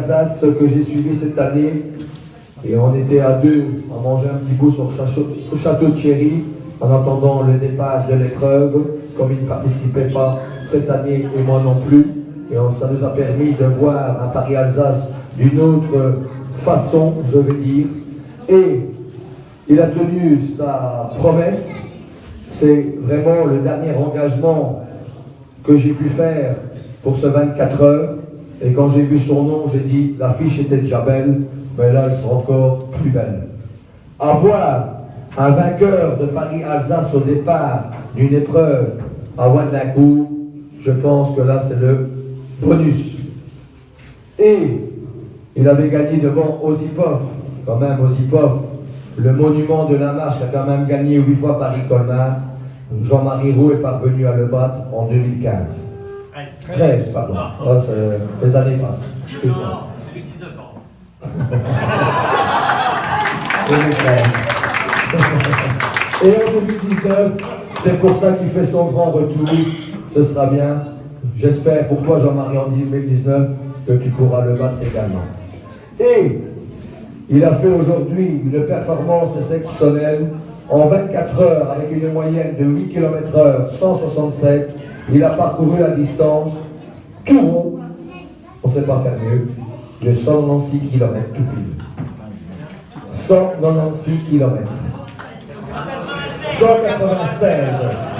Paris-Alsace que j'ai suivi cette année. Et on était à deux à manger un petit bout sur le château de Chéry en attendant le départ de l'épreuve, comme il ne participait pas cette année et moi non plus. Et ça nous a permis de voir un Paris-Alsace d'une autre façon, je veux dire. Et il a tenu sa promesse. C'est vraiment le dernier engagement que j'ai pu faire pour ce 24 heures. Et quand j'ai vu son nom, j'ai dit, l'affiche était déjà belle, mais là, elle sera encore plus belle. Avoir un vainqueur de Paris-Alsace au départ d'une épreuve à Wannacourt, je pense que là, c'est le bonus. Et il avait gagné devant Osipov, quand même Osipov, le monument de la marche, a quand même gagné 8 fois Paris-Colmar. Jean-Marie Roux est parvenu à le battre en 2015. 13, pardon. Oh, les années passent. Excuse-moi. 2019, pardon. 2013. Et en 2019, c'est pour ça qu'il fait son grand retour. Ce sera bien. J'espère pour toi, Jean-Marie, en 2019, que tu pourras le battre également. Et il a fait aujourd'hui une performance exceptionnelle. En 24 heures, avec une moyenne de 8 km/h, 167, il a parcouru la distance, tout rond, on ne sait pas faire mieux, de 196 km tout pile. 196 km. 196,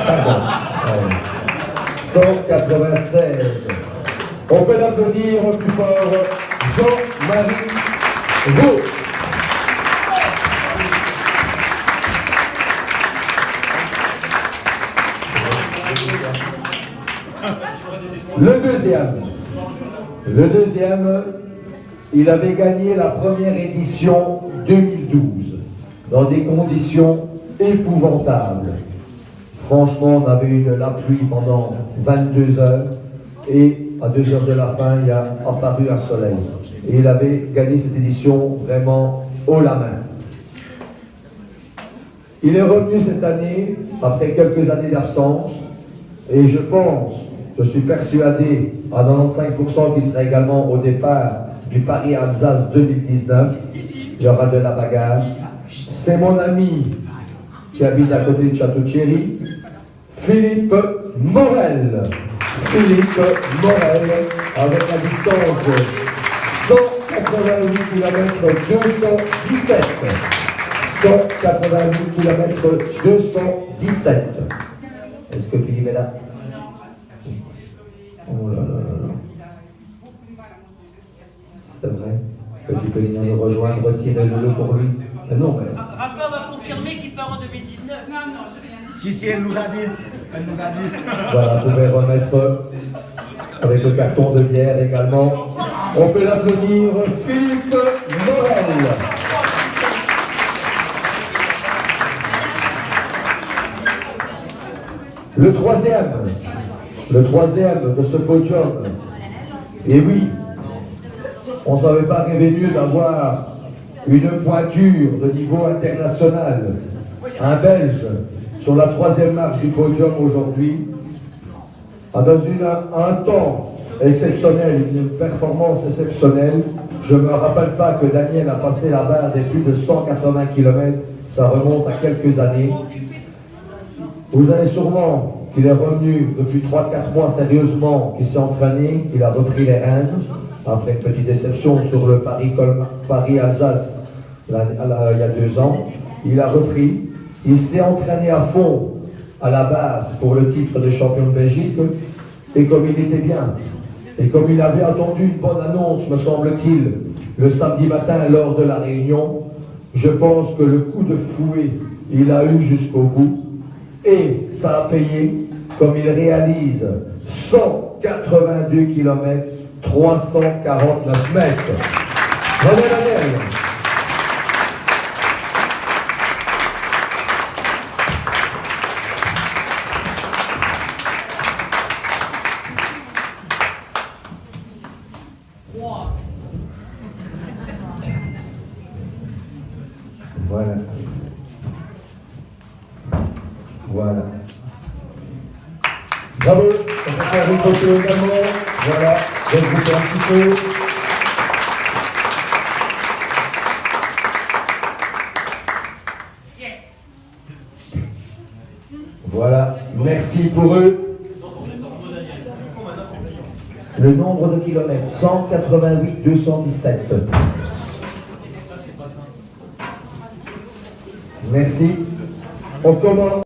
pardon. 196. On peut l'applaudir plus fort, Jean-Marie Roux. Le deuxième, il avait gagné la première édition 2012 dans des conditions épouvantables. Franchement, on avait eu de la pluie pendant 22 heures et à 2 heures de la fin, il a apparu un soleil. Et il avait gagné cette édition vraiment haut la main. Il est revenu cette année, après quelques années d'absence, et je suis persuadé à 95% qu'il sera également au départ du Paris-Alsace 2019. Il y aura de la bagarre. C'est mon ami qui habite à côté de Château-Thierry, Philippe Morel. Philippe Morel, avec la distance de 188 km 217. 188 km 217. Est-ce que Philippe est là? Oh là là là là. C'est vrai que tu peux venir nous rejoindre, retirer le lot pour lui. Non, mais... Rafa va confirmer qu'il part en 2019. Non, je rien dit. Si, elle nous a dit. Elle nous a dit. Voilà, vous pouvez remettre avec le carton de bière également. On peut l'applaudir, Philippe Morel. Le troisième de ce podium. Et oui, on ne savait pas rêver mieux d'avoir une pointure de niveau international. Un Belge sur la 3e marche du podium aujourd'hui, dans un temps exceptionnel, une performance exceptionnelle. Je ne me rappelle pas que Daniel a passé la barre des plus de 180 km, ça remonte à quelques années. Vous allez sûrement qu'il est revenu depuis 3-4 mois sérieusement, qu'il s'est entraîné, qu'il a repris les rênes, après une petite déception sur le Paris-Alsace il y a 2 ans. Il a repris, il s'est entraîné à fond à la base pour le titre de champion de Belgique, et comme il était bien, et comme il avait attendu une bonne annonce, me semble-t-il, le samedi matin lors de la réunion, je pense que le coup de fouet, il a eu jusqu'au bout. Et ça a payé, comme il réalise 182 km, 349 mètres. Bravo Daniel. Voilà. Voilà. Bravo, on peut faire une photo également. Voilà, regrouper un petit peu. Voilà, merci pour eux. Le nombre de kilomètres, 188 217. Merci. On commence.